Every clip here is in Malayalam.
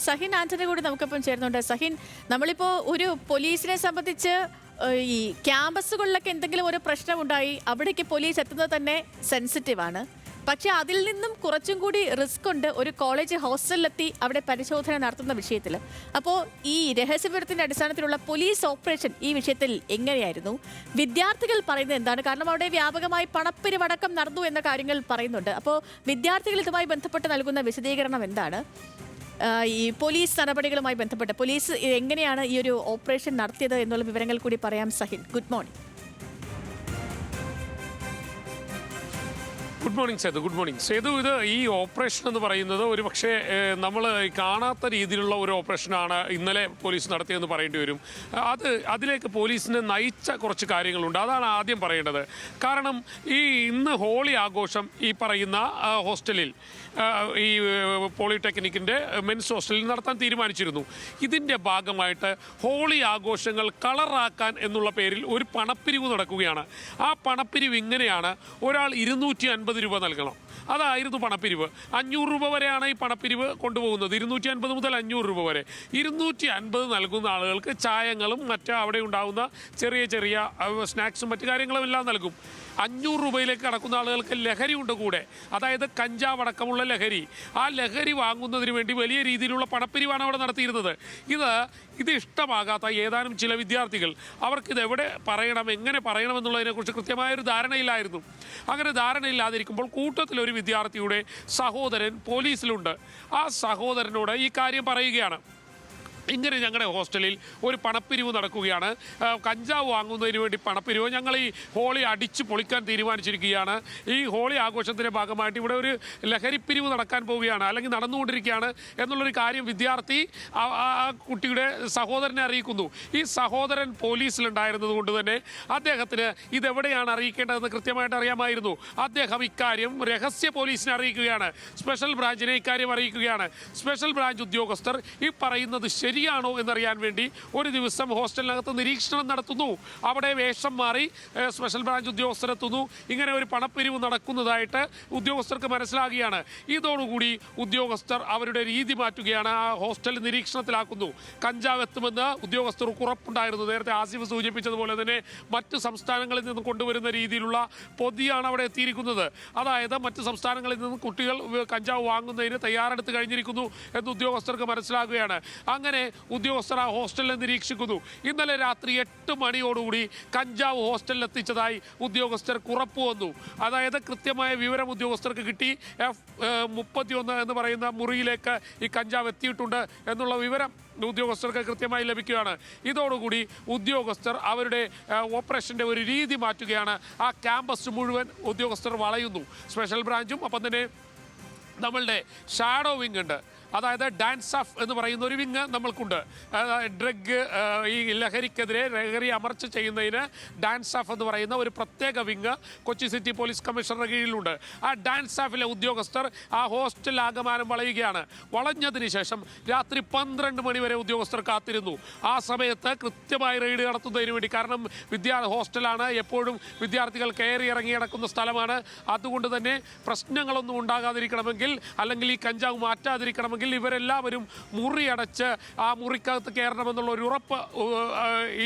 സഹിൻ ആന്റണി കൂടി നമുക്കിപ്പം ചേർന്നുണ്ട്. സഹിൻ, നമ്മളിപ്പോൾ ഒരു പോലീസിനെ സംബന്ധിച്ച് ഈ ക്യാമ്പസുകളിലൊക്കെ എന്തെങ്കിലും ഒരു പ്രശ്നമുണ്ടായി അവിടേക്ക് പോലീസ് എത്തുന്നത് തന്നെ സെൻസിറ്റീവാണ്. പക്ഷെ അതിൽ നിന്നും കുറച്ചും കൂടി റിസ്ക് ഉണ്ട് ഒരു കോളേജ് ഹോസ്റ്റലിലെത്തി അവിടെ പരിശോധന നടത്തുന്ന വിഷയത്തിൽ. അപ്പോൾ ഈ രഹസ്യവിവരത്തിന്റെ അടിസ്ഥാനത്തിലുള്ള പോലീസ് ഓപ്പറേഷൻ ഈ വിഷയത്തിൽ എങ്ങനെയായിരുന്നു? വിദ്യാർത്ഥികൾ പറയുന്നത് എന്താണ്? കാരണം അവിടെ വ്യാപകമായി പണപ്പിരിവടക്കം നടന്നു എന്ന കാര്യങ്ങൾ പറയുന്നുണ്ട്. അപ്പോൾ വിദ്യാർത്ഥികൾ ഇതുമായി ബന്ധപ്പെട്ട് നൽകുന്ന വിശദീകരണം എന്താണ്? ഈ പോലീസ് നടപടികളുമായി ബന്ധപ്പെട്ട് പോലീസ് എങ്ങനെയാണ് ഈ ഒരു ഓപ്പറേഷൻ നടത്തിയത് എന്നുള്ള വിവരങ്ങൾ കൂടി പറയാം. Sahin, good morning. Good morning Sethu. Good morning Sethu. ഇത് ഈ ഓപ്പറേഷൻ എന്ന് പറയുന്നത് ഒരു പക്ഷേ നമ്മൾ കാണാത്ത രീതിയിലുള്ള ഒരു ഓപ്പറേഷനാണ് ഇന്നലെ പോലീസ് നടത്തിയതെന്ന് പറയേണ്ടി വരും. അതിലേക്ക് പോലീസിനെ നയിച്ച കുറച്ച് കാര്യങ്ങളുണ്ട്. അതാണ് ആദ്യം പറയേണ്ടത്. കാരണം ഈ ഇന്ന് ഹോളി ആഘോഷം ഈ പറയുന്ന ഹോസ്റ്റലിൽ, ഈ പോളിടെക്നിക്കിൻ്റെ മെൻസ് ഹോസ്റ്റലിൽ നടത്താൻ തീരുമാനിച്ചിരുന്നു. ഇതിൻ്റെ ഭാഗമായിട്ട് ഹോളി ആഘോഷങ്ങൾ കളറാക്കാൻ എന്നുള്ള പേരിൽ ഒരു പണപ്പിരിവ് നടക്കുകയാണ്. ആ പണപ്പിരിവ് ഇങ്ങനെയാണ്: ഒരാൾ 250 രൂപ നൽകണം. അതായിരുന്നു പണപ്പിരിവ്. 500 രൂപ വരെയാണ് ഈ പണപ്പിരിവ് കൊണ്ടുപോകുന്നത്. 250 മുതൽ 500 രൂപ വരെ. 250 നൽകുന്ന ആളുകൾക്ക് ചായങ്ങളും മറ്റ് അവിടെ ഉണ്ടാകുന്ന ചെറിയ ചെറിയ സ്നാക്സും മറ്റു കാര്യങ്ങളും എല്ലാം നൽകും. 500 രൂപയിലേക്ക് കടക്കുന്ന ആളുകൾക്ക് ലഹരി ഉണ്ട് കൂടെ, അതായത് കഞ്ചാവ് അടക്കമുള്ള ലഹരി. ആ ലഹരി വാങ്ങുന്നതിന് വേണ്ടി വലിയ രീതിയിലുള്ള പണപ്പിരിവാണ് അവിടെ നടത്തിയിരുന്നത്. ഇത് ഇഷ്ടമാകാത്ത ഏതാനും ചില വിദ്യാർത്ഥികൾ, അവർക്കിത് എവിടെ പറയണം, എങ്ങനെ പറയണം എന്നുള്ളതിനെക്കുറിച്ച് കൃത്യമായൊരു ധാരണയില്ലായിരുന്നു. അങ്ങനെ ധാരണയില്ലാതിരിക്കുമ്പോൾ കൂട്ടത്തിലൊരു വിദ്യാർത്ഥിയുടെ സഹോദരൻ പോലീസിലുണ്ട്. ആ സഹോദരനോട് ഈ കാര്യം പറയുകയാണ്: ഇങ്ങനെ ഞങ്ങളുടെ ഹോസ്റ്റലിൽ ഒരു പണപ്പിരിവ് നടക്കുകയാണ്, കഞ്ചാവ് വാങ്ങുന്നതിന് വേണ്ടി പണപ്പിരിവ്, ഞങ്ങൾ ഈ ഹോളി അടിച്ച് പൊളിക്കാൻ തീരുമാനിച്ചിരിക്കുകയാണ്. ഈ ഹോളി ആഘോഷത്തിൻ്റെ ഭാഗമായിട്ട് ഇവിടെ ഒരു ലഹരിപ്പിരിവ് നടക്കാൻ പോവുകയാണ്, അല്ലെങ്കിൽ നടന്നുകൊണ്ടിരിക്കുകയാണ് എന്നുള്ളൊരു കാര്യം വിദ്യാർത്ഥി ആ കുട്ടിയുടെ സഹോദരനെ അറിയിക്കുന്നു. ഈ സഹോദരൻ പോലീസിലുണ്ടായിരുന്നത് കൊണ്ട് തന്നെ അദ്ദേഹത്തിന് ഇതെവിടെയാണ് അറിയിക്കേണ്ടതെന്ന് കൃത്യമായിട്ട് അറിയാമായിരുന്നു. അദ്ദേഹം ഇക്കാര്യം രഹസ്യ പോലീസിനെ അറിയിക്കുകയാണ്, സ്പെഷ്യൽ ബ്രാഞ്ചിനെ ഇക്കാര്യം അറിയിക്കുകയാണ്. സ്പെഷ്യൽ ബ്രാഞ്ച് ഉദ്യോഗസ്ഥർ ഈ പറയുന്നത് ശരിയാണോ എന്നറിയാൻ വേണ്ടി ഒരു ദിവസം ഹോസ്റ്റലിനകത്ത് നിരീക്ഷണം നടത്തുന്നു. അവിടെ വേഷം മാറി സ്പെഷ്യൽ ബ്രാഞ്ച് ഉദ്യോഗസ്ഥരെത്തുന്നു. ഇങ്ങനെ ഒരു പണപ്പിരിവ് നടക്കുന്നതായിട്ട് ഉദ്യോഗസ്ഥർക്ക് മനസ്സിലാകുകയാണ്. ഇതോടുകൂടി ഉദ്യോഗസ്ഥർ അവരുടെ രീതി മാറ്റുകയാണ്, ആ ഹോസ്റ്റൽ നിരീക്ഷണത്തിലാക്കുന്നു. കഞ്ചാവ് എത്തുമെന്ന് ഉദ്യോഗസ്ഥർക്ക് ഉറപ്പുണ്ടായിരുന്നു. നേരത്തെ ആസിഫ് സൂചിപ്പിച്ചതുപോലെ തന്നെ മറ്റ് സംസ്ഥാനങ്ങളിൽ നിന്ന് കൊണ്ടുവരുന്ന രീതിയിലുള്ള പൊതിയാണ് അവിടെ എത്തിയിരിക്കുന്നത്. അതായത് മറ്റ് സംസ്ഥാനങ്ങളിൽ നിന്ന് കുട്ടികൾ കഞ്ചാവ് വാങ്ങുന്നതിന് തയ്യാറെടുത്ത് കഴിഞ്ഞിരിക്കുന്നു എന്ന് ഉദ്യോഗസ്ഥർക്ക് മനസ്സിലാകുകയാണ്. അങ്ങനെ ഉദ്യോഗസ്ഥർ ആ ഹോസ്റ്റലിൽ നിരീക്ഷിക്കുന്നു. ഇന്നലെ രാത്രി 8 മണിയോടുകൂടി കഞ്ചാവ് ഹോസ്റ്റലിൽ എത്തിച്ചതായി ഉദ്യോഗസ്ഥർക്ക് ഉറപ്പ് വന്നു. അതായത് കൃത്യമായ വിവരം ഉദ്യോഗസ്ഥർക്ക് കിട്ടി. F31 എന്ന് പറയുന്ന മുറിയിലേക്ക് ഈ കഞ്ചാവ് എത്തിയിട്ടുണ്ട് എന്നുള്ള വിവരം ഉദ്യോഗസ്ഥർക്ക് കൃത്യമായി ലഭിക്കുകയാണ്. ഇതോടുകൂടി ഉദ്യോഗസ്ഥർ അവരുടെ ഓപ്പറേഷൻ്റെ ഒരു രീതി മാറ്റുകയാണ്. ആ ക്യാമ്പസ് മുഴുവൻ ഉദ്യോഗസ്ഥർ വളയുന്നു. സ്പെഷ്യൽ ബ്രാഞ്ചും ഒപ്പം തന്നെ നമ്മളുടെ ഷാഡോ വിങ് ഉണ്ട്, അതായത് ഡാൻസ് ഓഫ് എന്ന് പറയുന്ന ഒരു വിങ് നമ്മൾക്കുണ്ട്. ഡ്രഗ്, ഈ ലഹരിക്കെതിരെ ലഹരി അമർച്ച ചെയ്യുന്നതിന് ഡാൻസ് ഓഫ് എന്ന് പറയുന്ന ഒരു പ്രത്യേക വിങ് കൊച്ചി സിറ്റി പോലീസ് കമ്മീഷണറുടെ കീഴിലുണ്ട്. ആ ഡാൻസ് ഓഫിലെ ഉദ്യോഗസ്ഥർ ആ ഹോസ്റ്റൽ ആകമാനം വളയുകയാണ്. വളഞ്ഞതിന് ശേഷം രാത്രി 12 മണി വരെ ഉദ്യോഗസ്ഥർ കാത്തിരുന്നു. ആ സമയത്ത് കൃത്യമായി റെയ്ഡ് നടത്തുന്നതിന് വേണ്ടി, കാരണം ഹോസ്റ്റലാണ്, എപ്പോഴും വിദ്യാർത്ഥികൾ കയറി ഇറങ്ങി നടക്കുന്ന സ്ഥലമാണ്. അതുകൊണ്ട് തന്നെ പ്രശ്നങ്ങളൊന്നും ഉണ്ടാകാതിരിക്കണമെങ്കിൽ, അല്ലെങ്കിൽ ഈ കഞ്ചാവ് മാറ്റാതിരിക്കണമെങ്കിൽ ഇവരെല്ലാവരും മുറിയടച്ച് ആ മുറിക്കകത്ത് കയറണമെന്നുള്ള ഒരു ഉറപ്പ്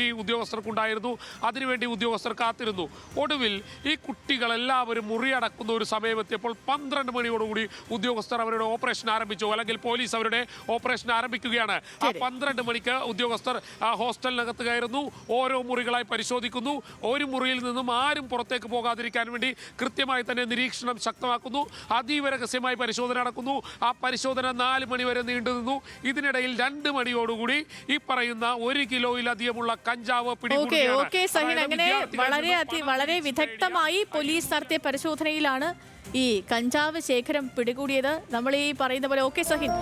ഈ ഉദ്യോഗസ്ഥർക്കുണ്ടായിരുന്നു. അതിനുവേണ്ടി ഉദ്യോഗസ്ഥർ കാത്തിരുന്നു. ഒടുവിൽ ഈ കുട്ടികളെല്ലാവരും മുറിയടക്കുന്ന ഒരു സമയമെത്തിയപ്പോൾ 12 മണിയോടുകൂടി ഉദ്യോഗസ്ഥർ അവരുടെ ഓപ്പറേഷൻ ആരംഭിച്ചു, അല്ലെങ്കിൽ പോലീസ് അവരുടെ ഓപ്പറേഷൻ ആരംഭിക്കുകയാണ്. ആ 12 മണിക്ക് ഉദ്യോഗസ്ഥർ ആ ഹോസ്റ്റലിനകത്ത് കയറുന്നു, ഓരോ മുറികളായി പരിശോധിക്കുന്നു. ഒരു മുറിയിൽ നിന്നും ആരും പുറത്തേക്ക് പോകാതിരിക്കാൻ വേണ്ടി കൃത്യമായി തന്നെ നിരീക്ഷണം ശക്തമാക്കുന്നു. അതീവ രഹസ്യമായി പരിശോധന നടക്കുന്നു. ആ പരിശോധന 4 മണി വരെ നീണ്ടു നിന്നു. ഇതിനിടയിൽ 2 മണിയോടുകൂടി ഈ പറയുന്ന 1 കിലോയിലധികമുള്ള കഞ്ചാവ് സഹിൻ, അങ്ങനെ വളരെ വിദഗ്ധമായി പോലീസ് നടത്തിയ പരിശോധനയിലാണ് ഈ കഞ്ചാവ് ശേഖരം പിടികൂടിയത്. നമ്മൾ ഈ പറയുന്ന പോലെ സഹിൻ